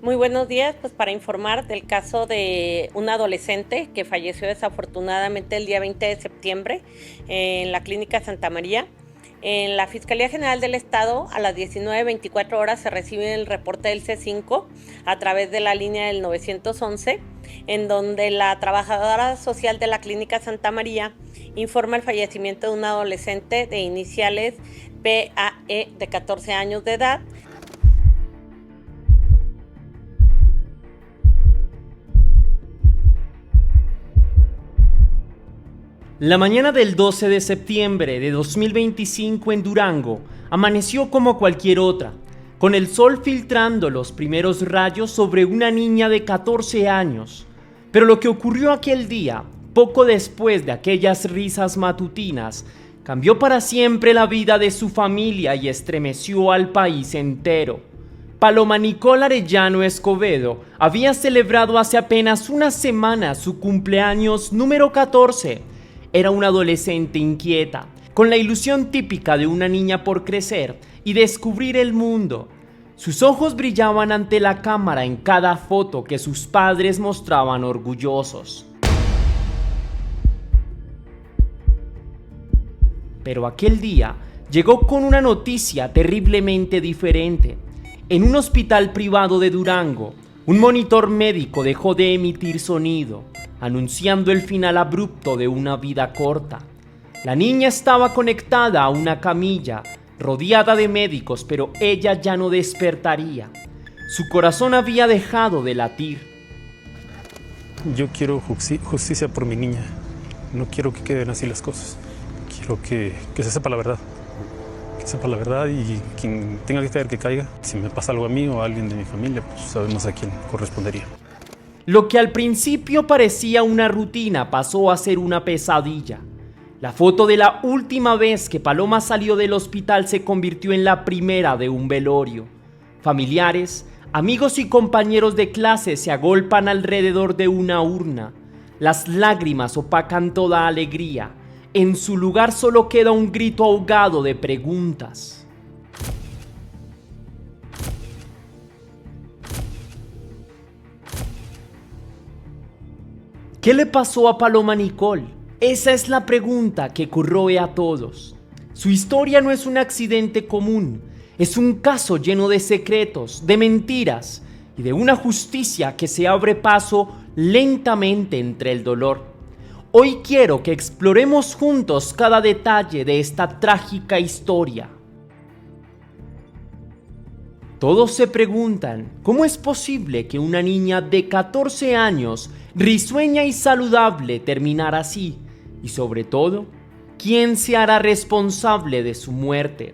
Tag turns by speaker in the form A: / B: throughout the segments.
A: Muy buenos días, pues para informar del caso de un adolescente que falleció desafortunadamente el día 20 de septiembre en la Clínica Santa María. En la Fiscalía General del Estado, a las 19:24 horas, se recibe el reporte del C5 a través de la línea del 911, en donde la trabajadora social de la Clínica Santa María informa el fallecimiento de un adolescente de iniciales PAE de 14 años de edad.
B: La mañana del 12 de septiembre de 2025 en Durango amaneció como cualquier otra, con el sol filtrando los primeros rayos sobre una niña de 14 años. Pero lo que ocurrió aquel día, poco después de aquellas risas matutinas, cambió para siempre la vida de su familia y estremeció al país entero. Paloma Nicole Arellano Escobedo había celebrado hace apenas una semana su cumpleaños número 14. Era una adolescente inquieta, con la ilusión típica de una niña por crecer y descubrir el mundo. Sus ojos brillaban ante la cámara en cada foto que sus padres mostraban orgullosos. Pero aquel día llegó con una noticia terriblemente diferente. En un hospital privado de Durango, un monitor médico dejó de emitir sonido, anunciando el final abrupto de una vida corta. La niña estaba conectada a una camilla, rodeada de médicos, pero ella ya no despertaría. Su corazón había dejado de latir.
C: Yo quiero justicia por mi niña. No quiero que queden así las cosas. Quiero que se sepa la verdad. Que sepa la verdad y quien tenga que caer, que caiga. Si me pasa algo a mí o a alguien de mi familia, pues sabemos a quién correspondería.
B: Lo que al principio parecía una rutina pasó a ser una pesadilla. La foto de la última vez que Paloma salió del hospital se convirtió en la primera de un velorio. Familiares, amigos y compañeros de clase se agolpan alrededor de una urna. Las lágrimas opacan toda alegría. En su lugar solo queda un grito ahogado de preguntas. ¿Qué le pasó a Paloma Nicole? Esa es la pregunta que corroe a todos. Su historia no es un accidente común, es un caso lleno de secretos, de mentiras y de una justicia que se abre paso lentamente entre el dolor. Hoy quiero que exploremos juntos cada detalle de esta trágica historia. Todos se preguntan, ¿cómo es posible que una niña de 14 años, risueña y saludable, terminara así? Y sobre todo, ¿quién se hará responsable de su muerte?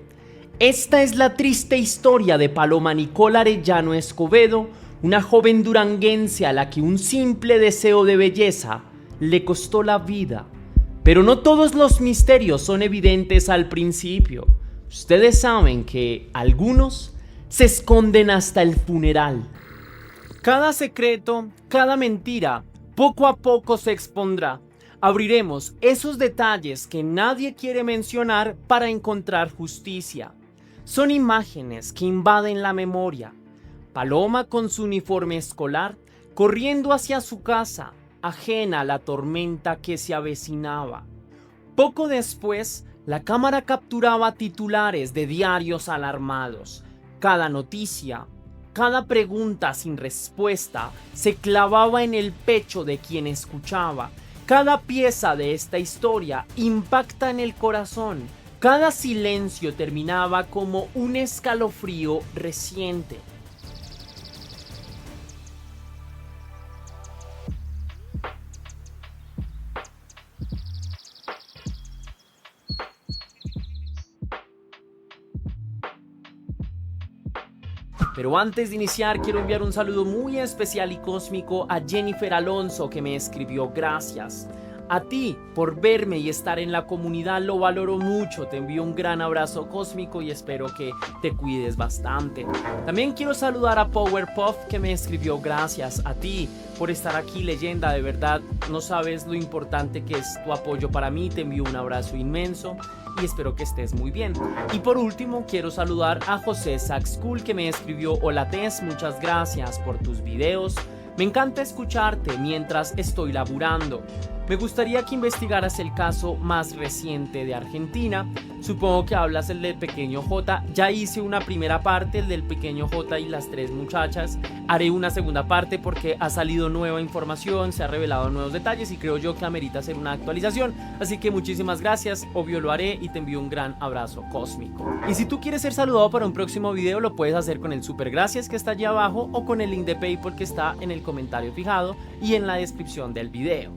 B: Esta es la triste historia de Paloma Nicole Arellano Escobedo, una joven duranguense a la que un simple deseo de belleza le costó la vida. Pero no todos los misterios son evidentes al principio. Ustedes saben que algunos se esconden hasta el funeral. Cada secreto, cada mentira, poco a poco se expondrá. Abriremos esos detalles que nadie quiere mencionar para encontrar justicia. Son imágenes que invaden la memoria. Paloma con su uniforme escolar, corriendo hacia su casa, ajena a la tormenta que se avecinaba. Poco después, la cámara capturaba titulares de diarios alarmados. Cada noticia, cada pregunta sin respuesta se clavaba en el pecho de quien escuchaba. Cada pieza de esta historia impacta en el corazón. Cada silencio terminaba como un escalofrío reciente. Pero antes de iniciar quiero enviar un saludo muy especial y cósmico a Jennifer Alonso, que me escribió gracias, A ti por verme y estar en la comunidad, lo valoro mucho. Te envío un gran abrazo cósmico y espero que te cuides bastante. También quiero saludar a Powerpuff, que me escribió: gracias a ti por estar aquí, leyenda. De verdad, no sabes lo importante que es tu apoyo para mí. Te envío un abrazo inmenso y espero que estés muy bien. Y por último, quiero saludar a José Saxcool, que me escribió: hola Tess, muchas gracias por tus videos. Me encanta escucharte mientras estoy laburando. Me gustaría que investigaras el caso más reciente de Argentina. Supongo que hablas el del pequeño J. Ya hice una primera parte, el del pequeño J y las 3 muchachas. Haré una segunda parte porque ha salido nueva información, se han revelado nuevos detalles y creo yo que amerita hacer una actualización. Así que muchísimas gracias, obvio lo haré y te envío un gran abrazo cósmico. Y si tú quieres ser saludado para un próximo video, lo puedes hacer con el super gracias que está allí abajo o con el link de PayPal que está en el comentario fijado y en la descripción del video.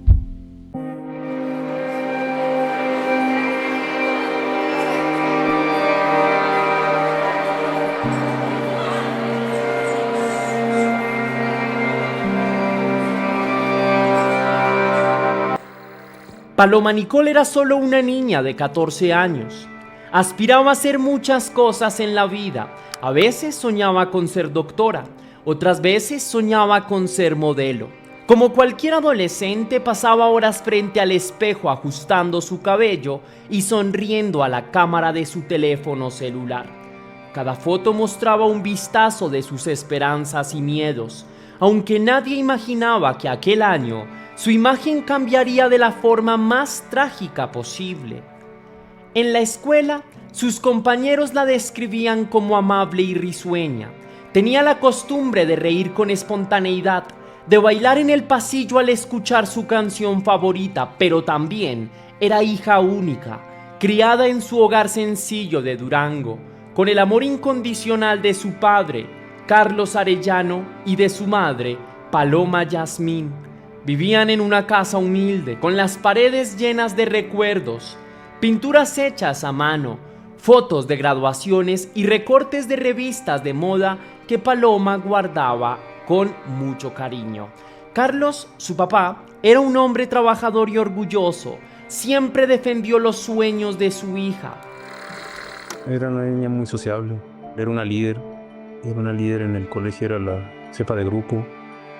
B: Paloma Nicole era solo una niña de 14 años. Aspiraba a hacer muchas cosas en la vida. A veces soñaba con ser doctora, otras veces soñaba con ser modelo. Como cualquier adolescente, pasaba horas frente al espejo ajustando su cabello y sonriendo a la cámara de su teléfono celular. Cada foto mostraba un vistazo de sus esperanzas y miedos, aunque nadie imaginaba que aquel año su imagen cambiaría de la forma más trágica posible. En la escuela, sus compañeros la describían como amable y risueña. Tenía la costumbre de reír con espontaneidad, de bailar en el pasillo al escuchar su canción favorita, pero también era hija única, criada en su hogar sencillo de Durango, con el amor incondicional de su padre, Carlos Arellano, y de su madre, Paloma Yasmín. Vivían en una casa humilde, con las paredes llenas de recuerdos, pinturas hechas a mano, fotos de graduaciones y recortes de revistas de moda que Paloma guardaba con mucho cariño. Carlos, su papá, era un hombre trabajador y orgulloso. Siempre defendió los sueños de su hija.
C: Era una niña muy sociable, era una líder en el colegio, era la jefa de grupo.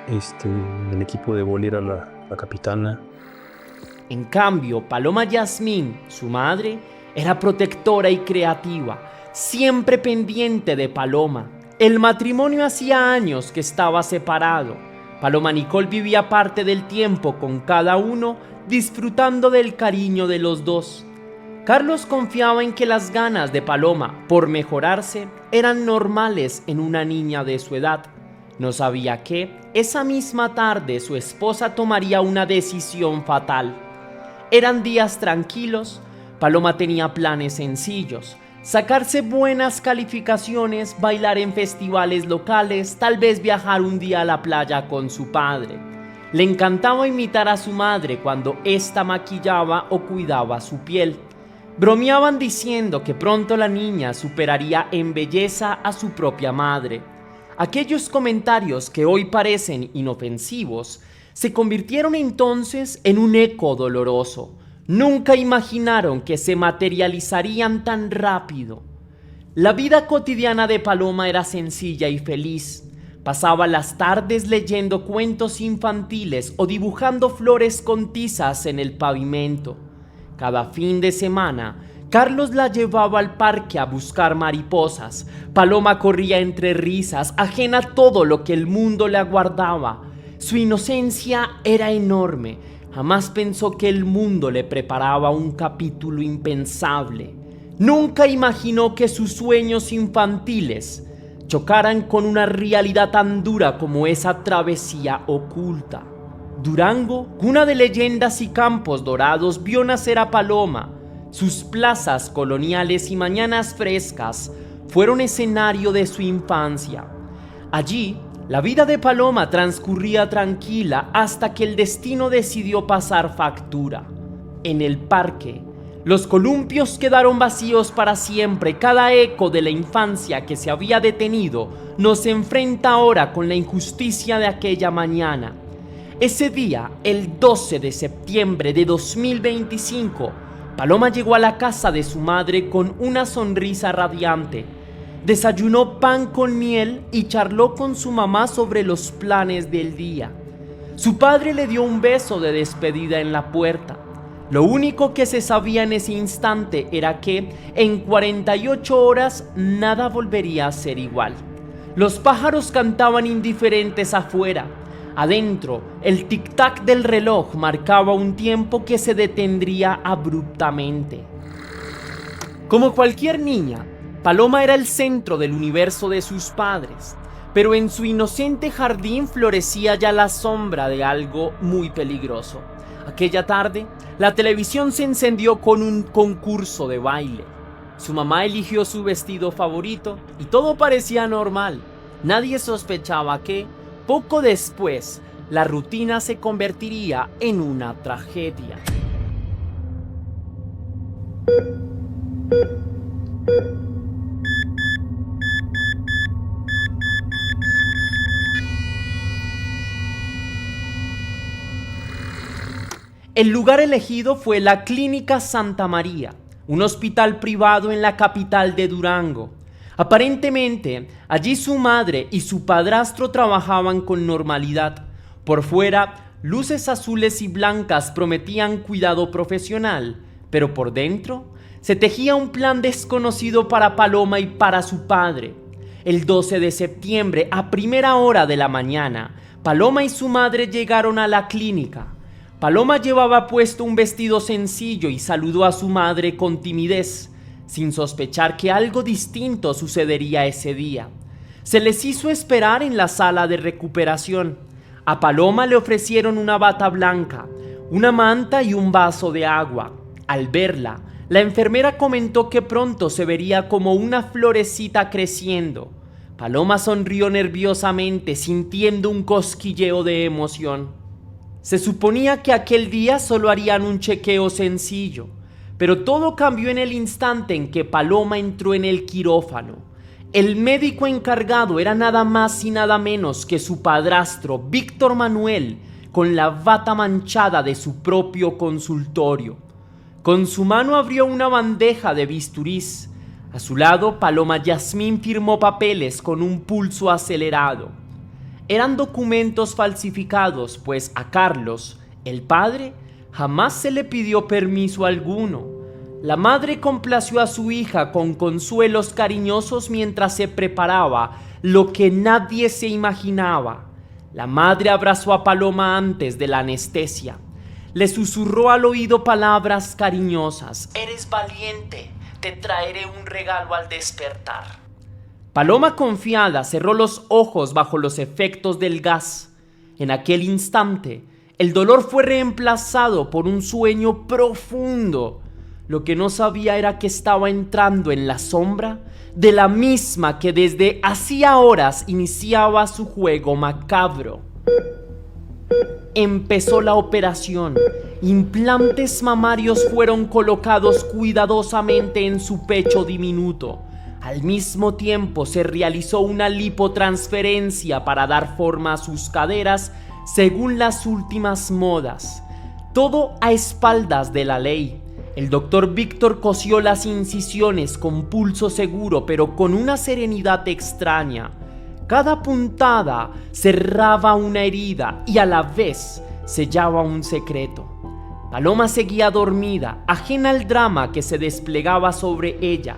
C: En el equipo de vóley era la capitana.
B: En cambio, Paloma Yasmín, su madre, era protectora y creativa, siempre pendiente de Paloma. El matrimonio hacía años que estaba separado. Paloma Nicole vivía parte del tiempo con cada uno, disfrutando del cariño de los dos. Carlos confiaba en que las ganas de Paloma por mejorarse eran normales en una niña de su edad. No sabía que esa misma tarde su esposa tomaría una decisión fatal. Eran días tranquilos. Paloma tenía planes sencillos: sacarse buenas calificaciones, bailar en festivales locales, tal vez viajar un día a la playa con su padre. Le encantaba imitar a su madre cuando ésta maquillaba o cuidaba su piel. Bromeaban diciendo que pronto la niña superaría en belleza a su propia madre. Aquellos comentarios que hoy parecen inofensivos se convirtieron entonces en un eco doloroso. Nunca imaginaron que se materializarían tan rápido. La vida cotidiana de Paloma era sencilla y feliz. Pasaba las tardes leyendo cuentos infantiles o dibujando flores con tizas en el pavimento. Cada fin de semana, Carlos la llevaba al parque a buscar mariposas. Paloma corría entre risas, ajena a todo lo que el mundo le aguardaba. Su inocencia era enorme. Jamás pensó que el mundo le preparaba un capítulo impensable. Nunca imaginó que sus sueños infantiles chocaran con una realidad tan dura como esa travesía oculta. Durango, cuna de leyendas y campos dorados, vio nacer a Paloma. Sus plazas coloniales y mañanas frescas fueron escenario de su infancia. Allí, la vida de Paloma transcurría tranquila hasta que el destino decidió pasar factura. En el parque, los columpios quedaron vacíos para siempre. Cada eco de la infancia que se había detenido nos enfrenta ahora con la injusticia de aquella mañana. Ese día, el 12 de septiembre de 2025, Paloma llegó a la casa de su madre con una sonrisa radiante. Desayunó pan con miel y charló con su mamá sobre los planes del día. Su padre le dio un beso de despedida en la puerta. Lo único que se sabía en ese instante era que en 48 horas nada volvería a ser igual. Los pájaros cantaban indiferentes afuera. Adentro, el tic-tac del reloj marcaba un tiempo que se detendría abruptamente. Como cualquier niña, Paloma era el centro del universo de sus padres, pero en su inocente jardín florecía ya la sombra de algo muy peligroso. Aquella tarde, la televisión se encendió con un concurso de baile. Su mamá eligió su vestido favorito y todo parecía normal. Nadie sospechaba que, poco después, la rutina se convertiría en una tragedia. El lugar elegido fue la Clínica Santa María, un hospital privado en la capital de Durango. Aparentemente, allí su madre y su padrastro trabajaban con normalidad. Por fuera, luces azules y blancas prometían cuidado profesional, pero por dentro se tejía un plan desconocido para Paloma y para su padre. El 12 de septiembre, a primera hora de la mañana, Paloma y su madre llegaron a la clínica. Paloma llevaba puesto un vestido sencillo y saludó a su madre con timidez, sin sospechar que algo distinto sucedería ese día. Se les hizo esperar en la sala de recuperación. A Paloma le ofrecieron una bata blanca, una manta y un vaso de agua. Al verla, la enfermera comentó que pronto se vería como una florecita creciendo. Paloma sonrió nerviosamente, sintiendo un cosquilleo de emoción. Se suponía que aquel día solo harían un chequeo sencillo, pero todo cambió en el instante en que Paloma entró en el quirófano. El médico encargado era nada más y nada menos que su padrastro, Víctor Manuel, con la bata manchada de su propio consultorio. Con su mano abrió una bandeja de bisturís. A su lado, Paloma Yasmín firmó papeles con un pulso acelerado. Eran documentos falsificados, pues a Carlos, el padre, jamás se le pidió permiso alguno. La madre complació a su hija con consuelos cariñosos mientras se preparaba lo que nadie se imaginaba. La madre abrazó a Paloma antes de la anestesia. Le susurró al oído palabras cariñosas. «Eres valiente, te traeré un regalo al despertar». Paloma, confiada, cerró los ojos bajo los efectos del gas. En aquel instante, el dolor fue reemplazado por un sueño profundo. Lo que no sabía era que estaba entrando en la sombra de la misma que desde hacía horas iniciaba su juego macabro. Empezó la operación. Implantes mamarios fueron colocados cuidadosamente en su pecho diminuto. Al mismo tiempo se realizó una lipotransferencia para dar forma a sus caderas según las últimas modas. Todo a espaldas de la ley. El doctor Víctor cosió las incisiones con pulso seguro, pero con una serenidad extraña. Cada puntada cerraba una herida y a la vez sellaba un secreto. Paloma seguía dormida, ajena al drama que se desplegaba sobre ella.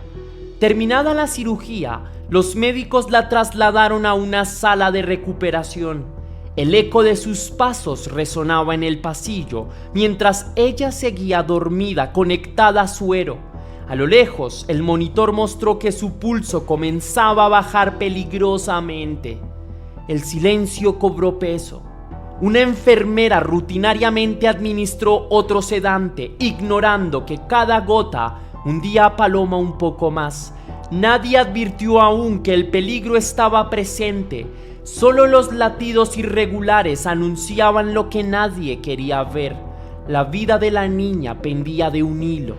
B: Terminada la cirugía, los médicos la trasladaron a una sala de recuperación. El eco de sus pasos resonaba en el pasillo, mientras ella seguía dormida, conectada a suero. A lo lejos, el monitor mostró que su pulso comenzaba a bajar peligrosamente. El silencio cobró peso. Una enfermera rutinariamente administró otro sedante, ignorando que cada gota hundía a Paloma un poco más. Nadie advirtió aún que el peligro estaba presente. Solo los latidos irregulares anunciaban lo que nadie quería ver. La vida de la niña pendía de un hilo.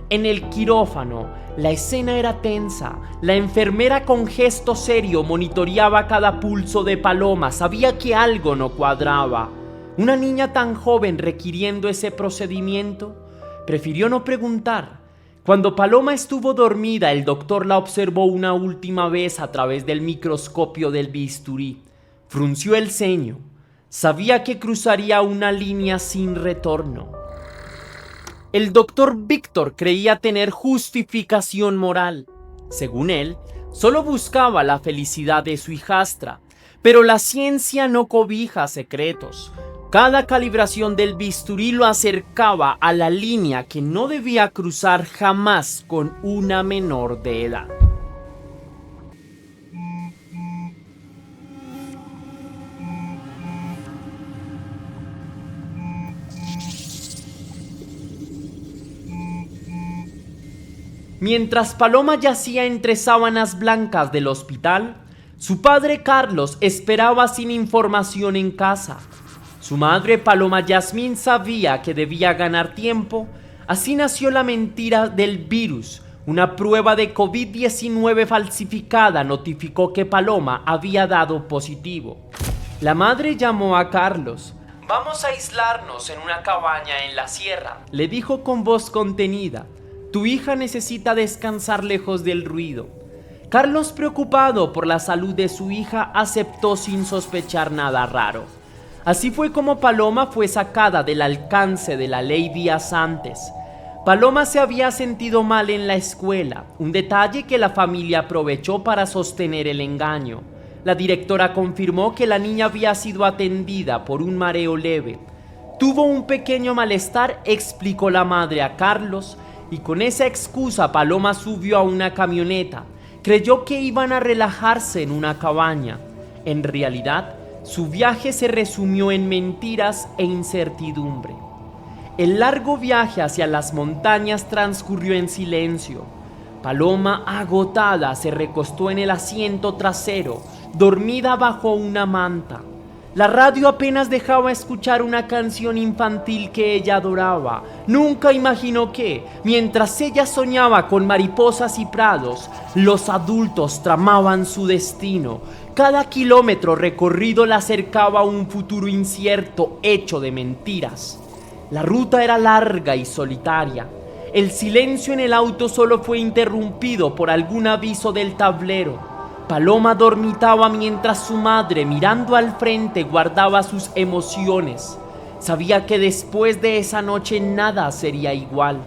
B: En el quirófano, la escena era tensa. La enfermera con gesto serio monitoreaba cada pulso de Paloma. Sabía que algo no cuadraba. Una niña tan joven requiriendo ese procedimiento, prefirió no preguntar. Cuando Paloma estuvo dormida, el doctor la observó una última vez a través del microscopio del bisturí. Frunció el ceño. Sabía que cruzaría una línea sin retorno. El doctor Víctor creía tener justificación moral. Según él, solo buscaba la felicidad de su hijastra, pero la ciencia no cobija secretos. Cada calibración del bisturí lo acercaba a la línea que no debía cruzar jamás con una menor de edad. Mientras Paloma yacía entre sábanas blancas del hospital, su padre Carlos esperaba sin información en casa. Su madre Paloma Yasmín sabía que debía ganar tiempo. Así nació la mentira del virus. Una prueba de COVID-19 falsificada notificó que Paloma había dado positivo. La madre llamó a Carlos. «Vamos a aislarnos en una cabaña en la sierra», le dijo con voz contenida. «Tu hija necesita descansar lejos del ruido». Carlos, preocupado por la salud de su hija, aceptó sin sospechar nada raro. Así fue como Paloma fue sacada del alcance de la ley días antes. Paloma se había sentido mal en la escuela, un detalle que la familia aprovechó para sostener el engaño. La directora confirmó que la niña había sido atendida por un mareo leve. Tuvo un pequeño malestar, explicó la madre a Carlos, y con esa excusa Paloma subió a una camioneta. Creyó que iban a relajarse en una cabaña. En realidad, su viaje se resumió en mentiras e incertidumbre. El largo viaje hacia las montañas transcurrió en silencio. Paloma, agotada, se recostó en el asiento trasero, dormida bajo una manta. La radio apenas dejaba escuchar una canción infantil que ella adoraba. Nunca imaginó que, mientras ella soñaba con mariposas y prados, los adultos tramaban su destino. Cada kilómetro recorrido la acercaba a un futuro incierto hecho de mentiras. La ruta era larga y solitaria. El silencio en el auto solo fue interrumpido por algún aviso del tablero. Paloma dormitaba mientras su madre, mirando al frente, guardaba sus emociones. Sabía que después de esa noche nada sería igual.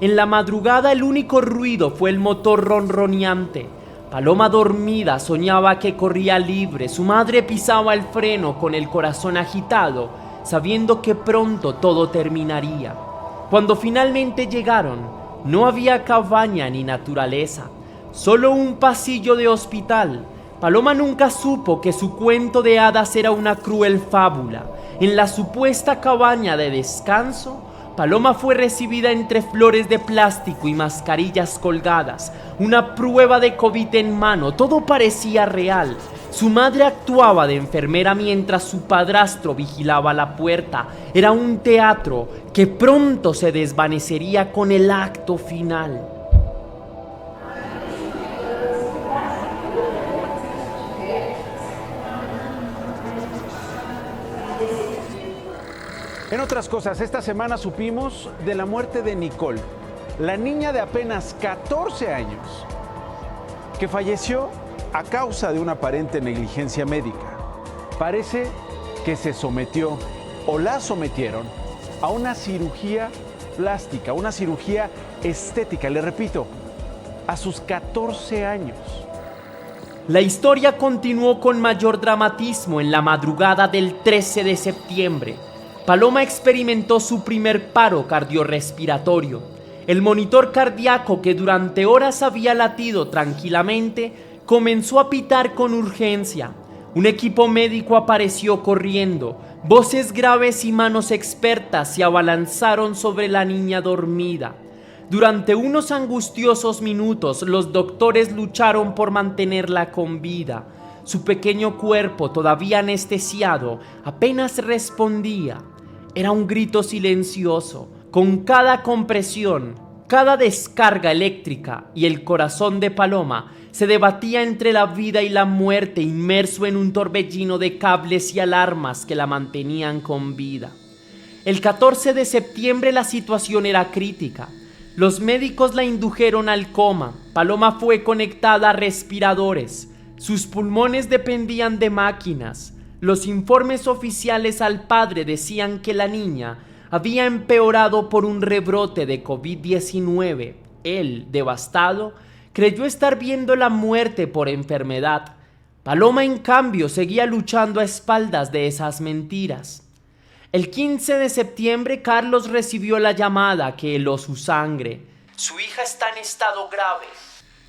B: En la madrugada el único ruido fue el motor ronroneante. Paloma, dormida, soñaba que corría libre. Su madre pisaba el freno con el corazón agitado, sabiendo que pronto todo terminaría. Cuando finalmente llegaron, no había cabaña ni naturaleza. Solo un pasillo de hospital. Paloma nunca supo que su cuento de hadas era una cruel fábula. En la supuesta cabaña de descanso, Paloma fue recibida entre flores de plástico y mascarillas colgadas, una prueba de COVID en mano. Todo parecía real. Su madre actuaba de enfermera mientras su padrastro vigilaba la puerta. Era un teatro que pronto se desvanecería con el acto final.
D: En otras cosas, esta semana supimos de la muerte de Nicole, la niña de apenas 14 años, que falleció a causa de una aparente negligencia médica. Parece que se sometió o la sometieron a una cirugía plástica, una cirugía estética, le repito, a sus 14 años.
B: La historia continuó con mayor dramatismo en la madrugada del 13 de septiembre. Paloma experimentó su primer paro cardiorrespiratorio. El monitor cardíaco, que durante horas había latido tranquilamente, comenzó a pitar con urgencia. Un equipo médico apareció corriendo. Voces graves y manos expertas se abalanzaron sobre la niña dormida. Durante unos angustiosos minutos, los doctores lucharon por mantenerla con vida. Su pequeño cuerpo, todavía anestesiado, apenas respondía. Era un grito silencioso. Con cada compresión, Cada descarga eléctrica y el corazón de Paloma se debatía entre la vida y la muerte, inmerso en un torbellino de cables y alarmas que la mantenían con vida. El 14 de septiembre la situación era crítica. Los médicos la indujeron al coma. Paloma fue conectada a respiradores. Sus pulmones dependían de máquinas. Los informes oficiales al padre decían que la niña había empeorado por un rebrote de COVID-19. Él, devastado, creyó estar viendo la muerte por enfermedad. Paloma, en cambio, seguía luchando a espaldas de esas mentiras. El 15 de septiembre, Carlos recibió la llamada que heló su sangre. Su hija está en estado grave.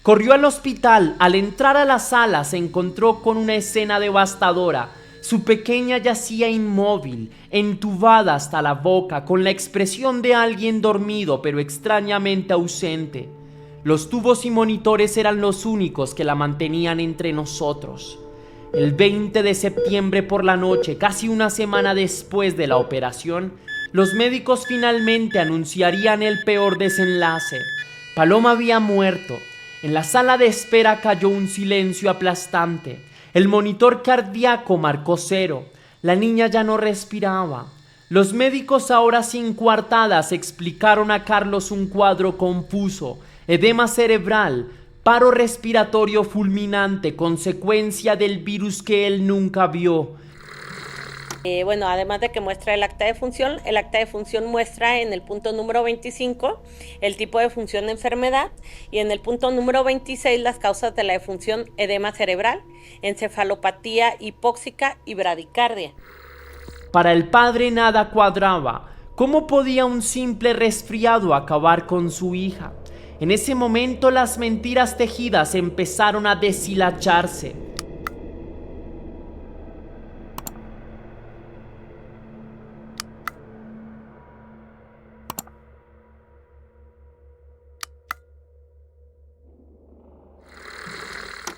B: Corrió al hospital. Al entrar a la sala se encontró con una escena devastadora. Su pequeña yacía inmóvil, entubada hasta la boca, con la expresión de alguien dormido pero extrañamente ausente. Los tubos y monitores eran los únicos que la mantenían entre nosotros. El 20 de septiembre por la noche, casi una semana después de la operación, los médicos finalmente anunciarían el peor desenlace. Paloma había muerto. En la sala de espera cayó un silencio aplastante. El monitor cardíaco marcó 0. La niña ya no respiraba. Los médicos, a horas sin coartadas, explicaron a Carlos un cuadro confuso: edema cerebral, paro respiratorio fulminante, consecuencia del virus que él nunca vio.
A: Bueno, además de que muestra el acta de función muestra en el punto número 25 el tipo de función de enfermedad y en el punto número 26 las causas de la defunción: edema cerebral, encefalopatía hipóxica y bradicardia.
B: Para el padre nada cuadraba. ¿Cómo podía un simple resfriado acabar con su hija? En ese momento las mentiras tejidas empezaron a deshilacharse.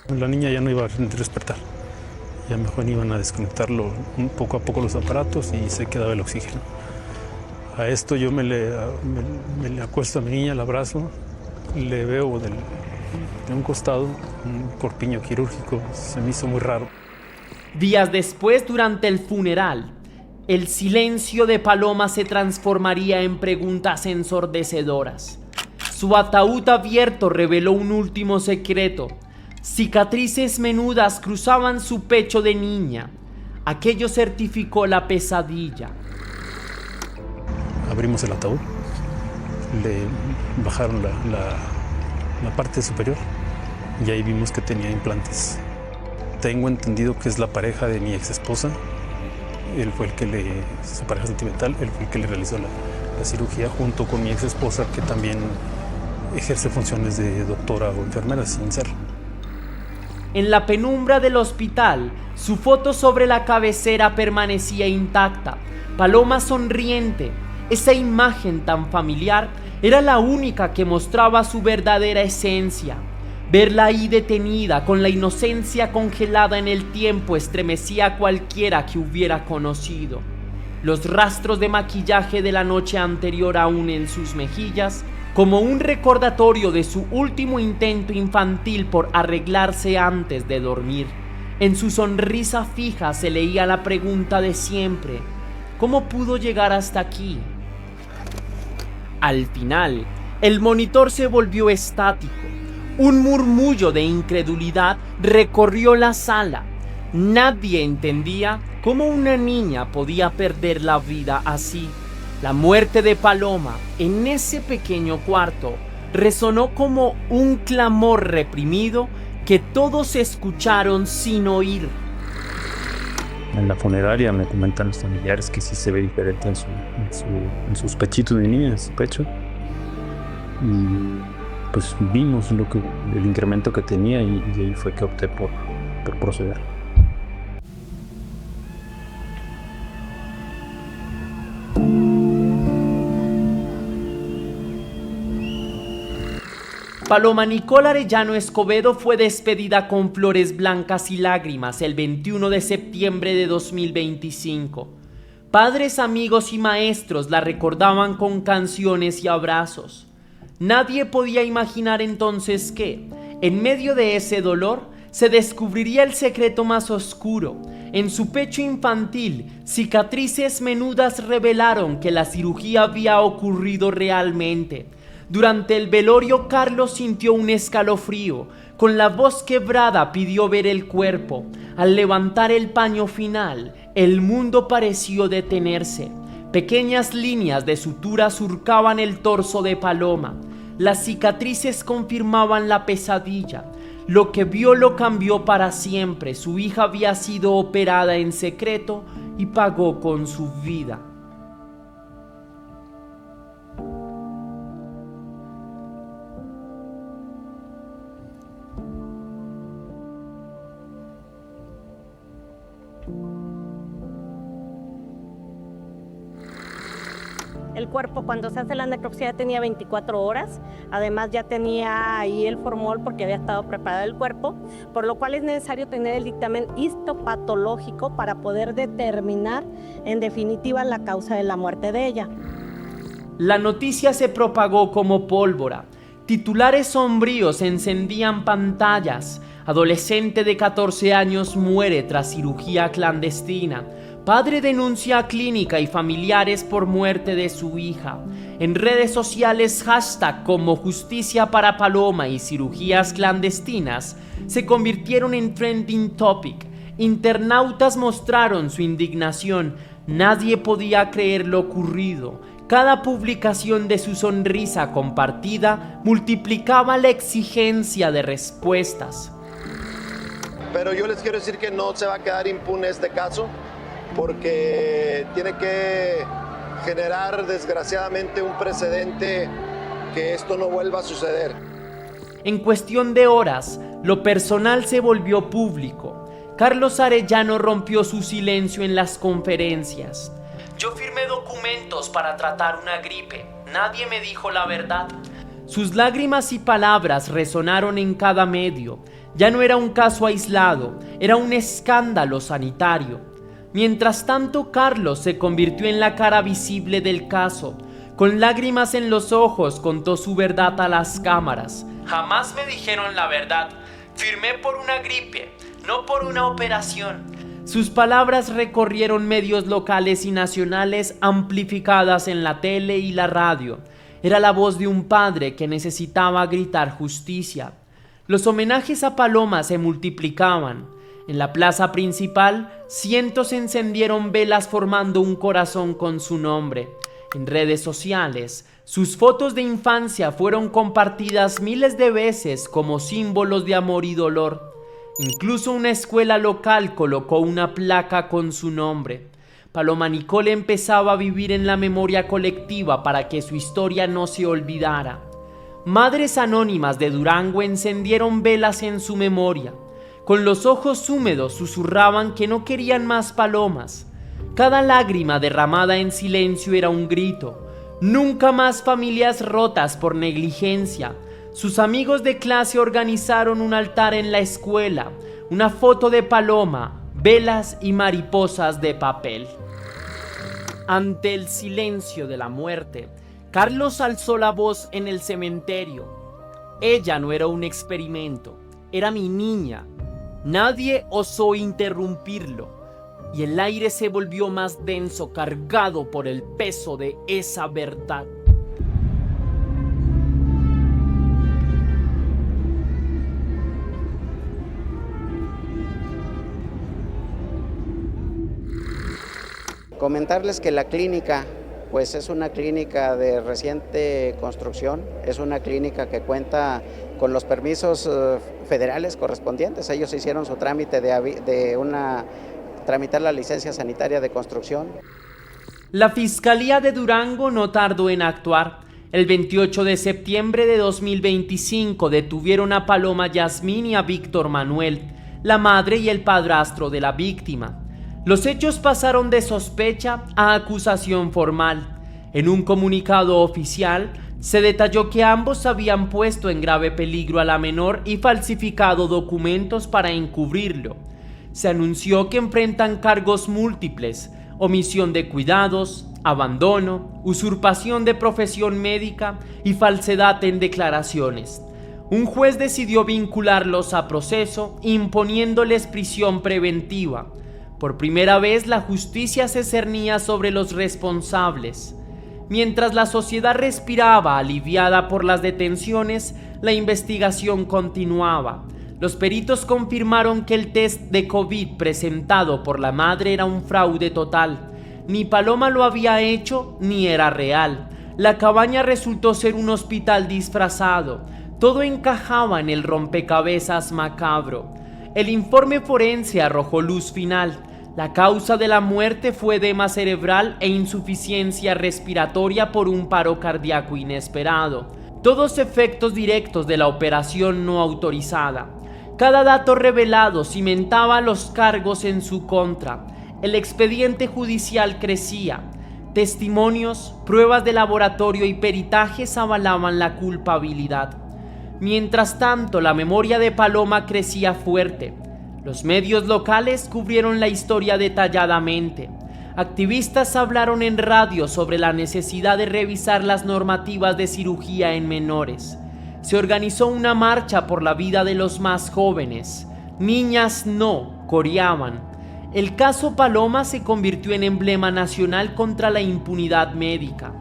C: La niña ya no iba a despertar, ya mejor iban a desconectarlo poco a poco los aparatos y se quedaba el oxígeno. A esto yo me le acuesto a mi niña, la abrazo, le veo de un costado un corpiño quirúrgico, se me hizo muy raro.
B: Días después, durante el funeral, el silencio de Paloma se transformaría en preguntas ensordecedoras. Su ataúd abierto reveló un último secreto. Cicatrices menudas cruzaban su pecho de niña. Aquello certificó la pesadilla.
C: Abrimos el ataúd, le bajaron la parte superior y ahí vimos que tenía implantes. Tengo entendido que es la pareja de mi ex esposa. Él fue su pareja sentimental, él fue el que le realizó la cirugía junto con mi ex esposa, que también ejerce funciones de doctora o enfermera sin serlo.
B: En la penumbra del hospital, su foto sobre la cabecera permanecía intacta. Paloma sonriente. Esa imagen tan familiar era la única que mostraba su verdadera esencia. Verla ahí detenida, con la inocencia congelada en el tiempo, estremecía a cualquiera que hubiera conocido. Los rastros de maquillaje de la noche anterior aún en sus mejillas, como un recordatorio de su último intento infantil por arreglarse antes de dormir. En su sonrisa fija se leía la pregunta de siempre: ¿cómo pudo llegar hasta aquí? Al final, el monitor se volvió estático. Un murmullo de incredulidad recorrió la sala. Nadie entendía cómo una niña podía perder la vida así. La muerte de Paloma en ese pequeño cuarto resonó como un clamor reprimido que todos escucharon sin oír.
E: En la funeraria me comentan los familiares que sí se ve diferente en sus pechitos de niña, en su pecho. Y pues vimos el incremento que tenía y ahí fue que opté por proceder.
B: Paloma Nicole Arellano Escobedo fue despedida con flores blancas y lágrimas el 21 de septiembre de 2025. Padres, amigos y maestros la recordaban con canciones y abrazos. Nadie podía imaginar entonces que, en medio de ese dolor, se descubriría el secreto más oscuro. En su pecho infantil, cicatrices menudas revelaron que la cirugía había ocurrido realmente. Durante el velorio, Carlos sintió un escalofrío. Con la voz quebrada pidió ver el cuerpo. Al levantar el paño final, el mundo pareció detenerse. Pequeñas líneas de sutura surcaban el torso de Paloma. Las cicatrices confirmaban la pesadilla. Lo que vio lo cambió para siempre. Su hija había sido operada en secreto y pagó con su vida.
A: El cuerpo, cuando se hace la necropsia, ya tenía 24 horas. Además, ya tenía ahí el formol porque había estado preparado el cuerpo, por lo cual es necesario tener el dictamen histopatológico para poder determinar en definitiva la causa de la muerte de ella.
B: La noticia se propagó como pólvora. Titulares sombríos encendían pantallas. Adolescente de 14 años muere tras cirugía clandestina. Padre denuncia a clínica y familiares por muerte de su hija. En redes sociales, hashtag como Justicia para Paloma y cirugías clandestinas se convirtieron en trending topic. Internautas mostraron su indignación. Nadie podía creer lo ocurrido. Cada publicación de su sonrisa compartida multiplicaba la exigencia de respuestas.
F: Pero yo les quiero decir que no se va a quedar impune este caso, porque tiene que generar desgraciadamente un precedente que esto no vuelva a suceder.
B: En cuestión de horas, lo personal se volvió público. Carlos Arellano rompió su silencio en las conferencias. Yo firmé documentos para tratar una gripe. Nadie me dijo la verdad. Sus lágrimas y palabras resonaron en cada medio. Ya no era un caso aislado, era un escándalo sanitario. Mientras tanto, Carlos se convirtió en la cara visible del caso. Con lágrimas en los ojos contó su verdad a las cámaras. Jamás me dijeron la verdad. Firmé por una gripe, no por una operación. Sus palabras recorrieron medios locales y nacionales, amplificadas en la tele y la radio. Era la voz de un padre que necesitaba gritar justicia. Los homenajes a Paloma se multiplicaban. En la plaza principal, cientos encendieron velas formando un corazón con su nombre. En redes sociales, sus fotos de infancia fueron compartidas miles de veces como símbolos de amor y dolor. Incluso una escuela local colocó una placa con su nombre. Paloma Nicole empezaba a vivir en la memoria colectiva para que su historia no se olvidara. Madres anónimas de Durango encendieron velas en su memoria. Con los ojos húmedos susurraban que no querían más palomas. Cada lágrima derramada en silencio era un grito. Nunca más familias rotas por negligencia. Sus amigos de clase organizaron un altar en la escuela, una foto de Paloma, velas y mariposas de papel. Ante el silencio de la muerte, Carlos alzó la voz en el cementerio. Ella no era un experimento, era mi niña. Nadie osó interrumpirlo, y el aire se volvió más denso, cargado por el peso de esa verdad.
G: Comentarles que la clínica, pues es una clínica de reciente construcción, es una clínica que cuenta con los permisos federales correspondientes. Ellos hicieron su trámite tramitar la licencia sanitaria de construcción.
B: La Fiscalía de Durango no tardó en actuar. El 28 de septiembre de 2025 detuvieron a Paloma Yasmín y a Víctor Manuel, la madre y el padrastro de la víctima. Los hechos pasaron de sospecha a acusación formal. En un comunicado oficial, se detalló que ambos habían puesto en grave peligro a la menor y falsificado documentos para encubrirlo. Se anunció que enfrentan cargos múltiples: omisión de cuidados, abandono, usurpación de profesión médica y falsedad en declaraciones. Un juez decidió vincularlos a proceso, imponiéndoles prisión preventiva. Por primera vez la justicia se cernía sobre los responsables. Mientras la sociedad respiraba aliviada por las detenciones, la investigación continuaba. Los peritos confirmaron que el test de COVID presentado por la madre era un fraude total. Ni Paloma lo había hecho ni era real. La cabaña resultó ser un hospital disfrazado. Todo encajaba en el rompecabezas macabro. El informe forense arrojó luz final. La causa de la muerte fue edema cerebral e insuficiencia respiratoria por un paro cardíaco inesperado. Todos efectos directos de la operación no autorizada. Cada dato revelado cimentaba los cargos en su contra. El expediente judicial crecía. Testimonios, pruebas de laboratorio y peritajes avalaban la culpabilidad. Mientras tanto, la memoria de Paloma crecía fuerte. Los medios locales cubrieron la historia detalladamente. Activistas hablaron en radio sobre la necesidad de revisar las normativas de cirugía en menores. Se organizó una marcha por la vida de los más jóvenes. Niñas no, coreaban. El caso Paloma se convirtió en emblema nacional contra la impunidad médica.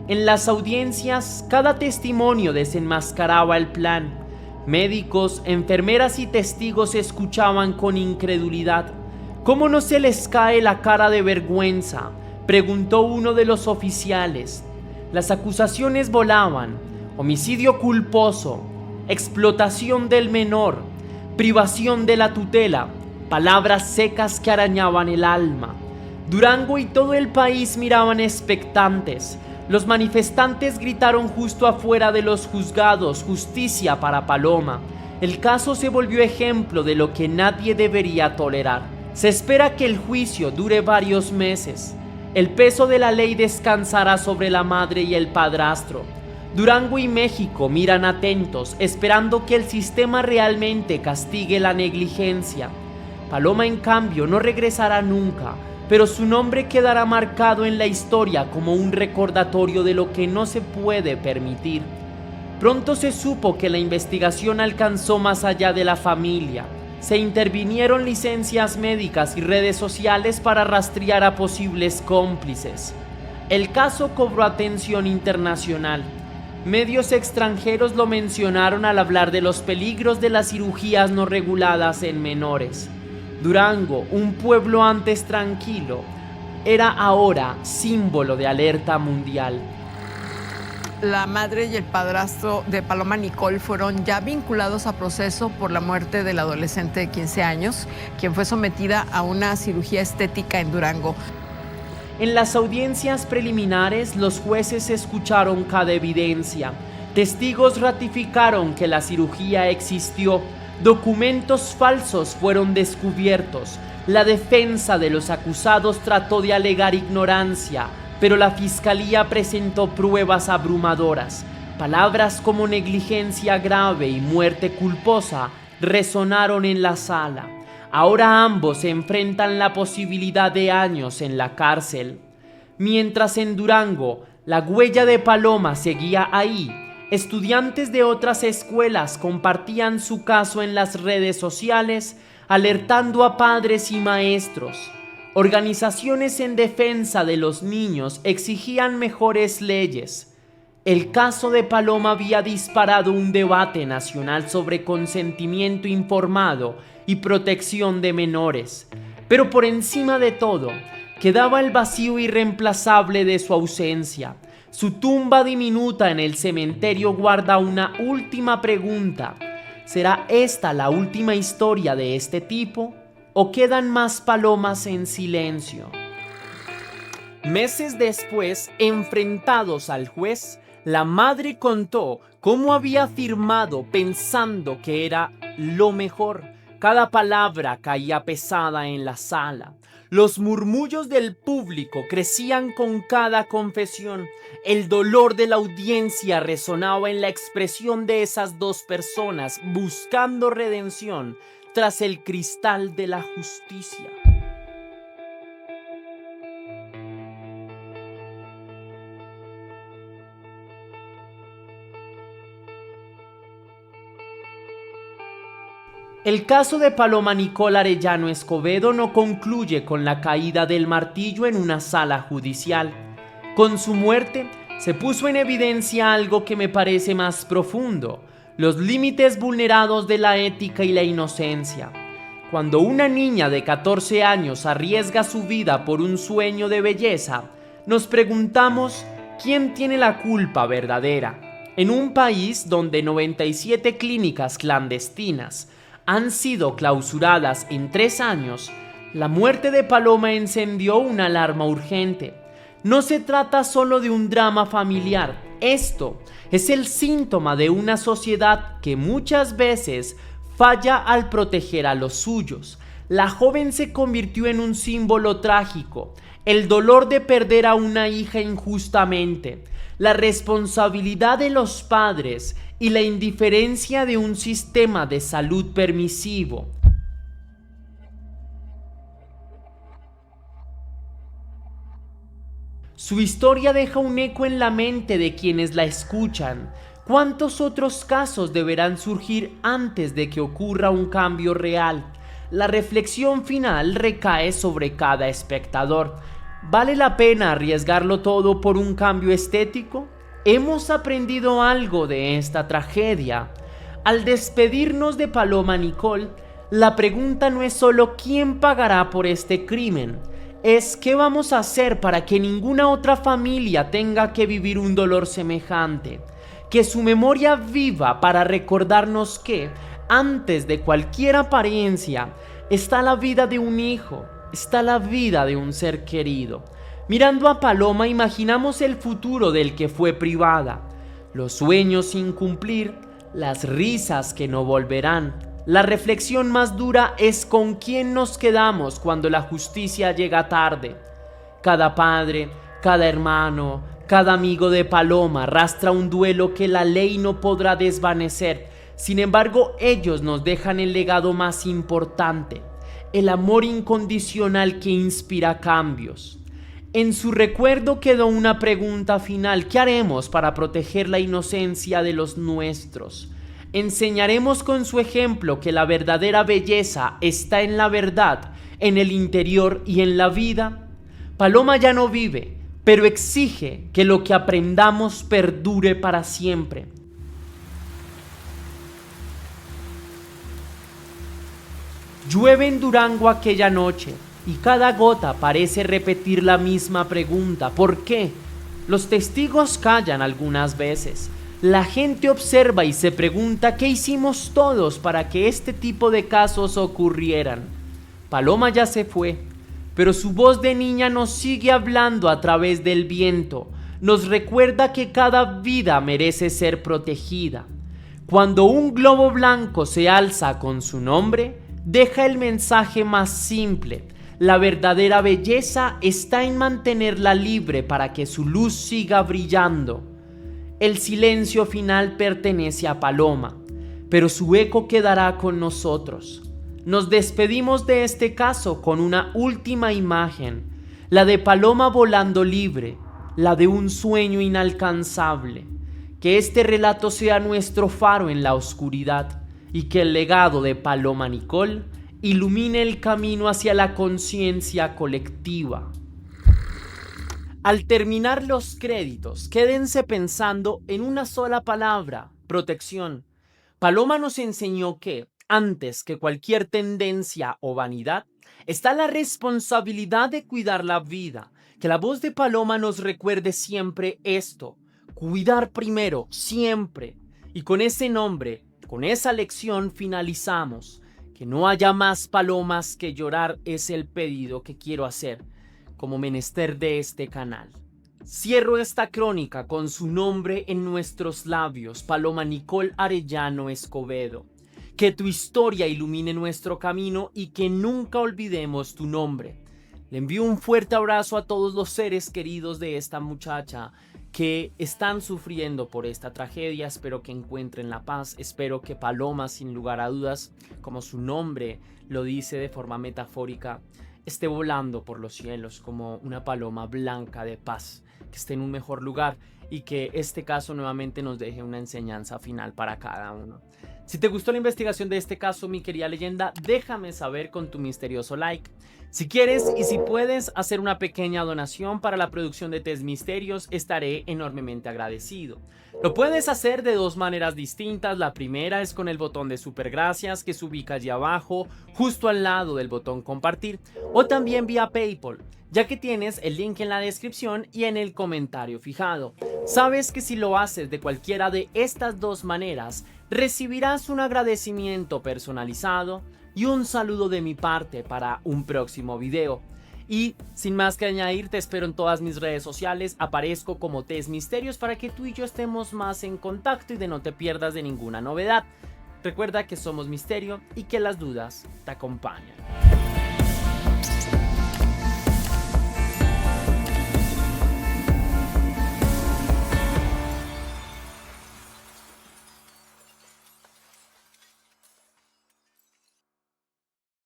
B: En las audiencias, cada testimonio desenmascaraba el plan. Médicos, enfermeras y testigos escuchaban con incredulidad. ¿Cómo no se les cae la cara de vergüenza?, preguntó uno de los oficiales. Las acusaciones volaban: homicidio culposo, explotación del menor, privación de la tutela, palabras secas que arañaban el alma. Durango y todo el país miraban expectantes. Los manifestantes gritaron justo afuera de los juzgados: justicia para Paloma. El caso se volvió ejemplo de lo que nadie debería tolerar. Se espera que el juicio dure varios meses. El peso de la ley descansará sobre la madre y el padrastro. Durango y México miran atentos, esperando que el sistema realmente castigue la negligencia. Paloma, en cambio, no regresará nunca, pero su nombre quedará marcado en la historia como un recordatorio de lo que no se puede permitir. Pronto se supo que la investigación alcanzó más allá de la familia. Se intervinieron licencias médicas y redes sociales para rastrear a posibles cómplices. El caso cobró atención internacional. Medios extranjeros lo mencionaron al hablar de los peligros de las cirugías no reguladas en menores. Durango, un pueblo antes tranquilo, era ahora símbolo de alerta mundial.
H: La madre y el padrastro de Paloma Nicole fueron ya vinculados a proceso por la muerte del adolescente de 15 años, quien fue sometida a una cirugía estética en Durango.
B: En las audiencias preliminares, los jueces escucharon cada evidencia. Testigos ratificaron que la cirugía existió. Documentos falsos fueron descubiertos. La defensa de los acusados trató de alegar ignorancia, pero la fiscalía presentó pruebas abrumadoras. Palabras como negligencia grave y muerte culposa resonaron en la sala. Ahora ambos se enfrentan la posibilidad de años en la cárcel. Mientras en Durango, la huella de Paloma seguía ahí. Estudiantes de otras escuelas compartían su caso en las redes sociales, alertando a padres y maestros. Organizaciones en defensa de los niños exigían mejores leyes. El caso de Paloma había disparado un debate nacional sobre consentimiento informado y protección de menores. Pero por encima de todo, quedaba el vacío irreemplazable de su ausencia. Su tumba diminuta en el cementerio guarda una última pregunta. ¿Será esta la última historia de este tipo? ¿O quedan más palomas en silencio? Meses después, enfrentados al juez, la madre contó cómo había firmado pensando que era lo mejor. Cada palabra caía pesada en la sala. Los murmullos del público crecían con cada confesión. El dolor de la audiencia resonaba en la expresión de esas dos personas buscando redención tras el cristal de la justicia. El caso de Paloma Nicole Arellano Escobedo no concluye con la caída del martillo en una sala judicial. Con su muerte se puso en evidencia algo que me parece más profundo: los límites vulnerados de la ética y la inocencia. Cuando una niña de 14 años arriesga su vida por un sueño de belleza, nos preguntamos quién tiene la culpa verdadera. En un país donde 97 clínicas clandestinas han sido clausuradas en 3 años, la muerte de Paloma encendió una alarma urgente. No se trata solo de un drama familiar, esto es el síntoma de una sociedad que muchas veces falla al proteger a los suyos. La joven se convirtió en un símbolo trágico: el dolor de perder a una hija injustamente, la responsabilidad de los padres y la indiferencia de un sistema de salud permisivo. Su historia deja un eco en la mente de quienes la escuchan. ¿Cuántos otros casos deberán surgir antes de que ocurra un cambio real? La reflexión final recae sobre cada espectador. ¿Vale la pena arriesgarlo todo por un cambio estético? ¿Hemos aprendido algo de esta tragedia? Al despedirnos de Paloma Nicole, la pregunta no es solo quién pagará por este crimen, es qué vamos a hacer para que ninguna otra familia tenga que vivir un dolor semejante. Que su memoria viva para recordarnos que, antes de cualquier apariencia, está la vida de un hijo, está la vida de un ser querido. Mirando a Paloma imaginamos el futuro del que fue privada, los sueños sin cumplir, las risas que no volverán. La reflexión más dura es con quién nos quedamos cuando la justicia llega tarde. Cada padre, cada hermano, cada amigo de Paloma arrastra un duelo que la ley no podrá desvanecer. Sin embargo, ellos nos dejan el legado más importante: el amor incondicional que inspira cambios. En su recuerdo quedó una pregunta final: ¿qué haremos para proteger la inocencia de los nuestros? ¿Enseñaremos con su ejemplo que la verdadera belleza está en la verdad, en el interior y en la vida? Paloma ya no vive, pero exige que lo que aprendamos perdure para siempre. Llueve en Durango aquella noche y cada gota parece repetir la misma pregunta: ¿por qué? Los testigos callan algunas veces. La gente observa y se pregunta qué hicimos todos para que este tipo de casos ocurrieran. Paloma ya se fue, pero su voz de niña nos sigue hablando a través del viento. Nos recuerda que cada vida merece ser protegida. Cuando un globo blanco se alza con su nombre, deja el mensaje más simple: la verdadera belleza está en mantenerla libre para que su luz siga brillando. El silencio final pertenece a Paloma, pero su eco quedará con nosotros. Nos despedimos de este caso con una última imagen, la de Paloma volando libre, la de un sueño inalcanzable. Que este relato sea nuestro faro en la oscuridad y que el legado de Paloma Nicole ilumine el camino hacia la conciencia colectiva. Al terminar los créditos, quédense pensando en una sola palabra: protección. Paloma nos enseñó que, antes que cualquier tendencia o vanidad, está la responsabilidad de cuidar la vida. Que la voz de Paloma nos recuerde siempre esto: cuidar primero, siempre. Y con ese nombre, con esa lección finalizamos. Que no haya más palomas que llorar es el pedido que quiero hacer como menester de este canal. Cierro esta crónica con su nombre en nuestros labios: Paloma Nicole Arellano Escobedo. Que tu historia ilumine nuestro camino y que nunca olvidemos tu nombre. Le envío un fuerte abrazo a todos los seres queridos de esta muchacha que están sufriendo por esta tragedia. Espero que encuentren la paz. Espero que Paloma, sin lugar a dudas, como su nombre lo dice de forma metafórica, esté volando por los cielos como una paloma blanca de paz, que esté en un mejor lugar y que este caso nuevamente nos deje una enseñanza final para cada uno. Si te gustó la investigación de este caso, mi querida leyenda, déjame saber con tu misterioso like. Si quieres y si puedes hacer una pequeña donación para la producción de Test Misterios, estaré enormemente agradecido. Lo puedes hacer de dos maneras distintas. La primera es con el botón de super gracias que se ubica allí abajo, justo al lado del botón compartir, o también vía PayPal, ya que tienes el link en la descripción y en el comentario fijado. Sabes que si lo haces de cualquiera de estas dos maneras, recibirás un agradecimiento personalizado y un saludo de mi parte para un próximo video. Y sin más que añadir, te espero en todas mis redes sociales. Aparezco como Test Misterios para que tú y yo estemos más en contacto y de no te pierdas de ninguna novedad. Recuerda que somos misterio y que las dudas te acompañan.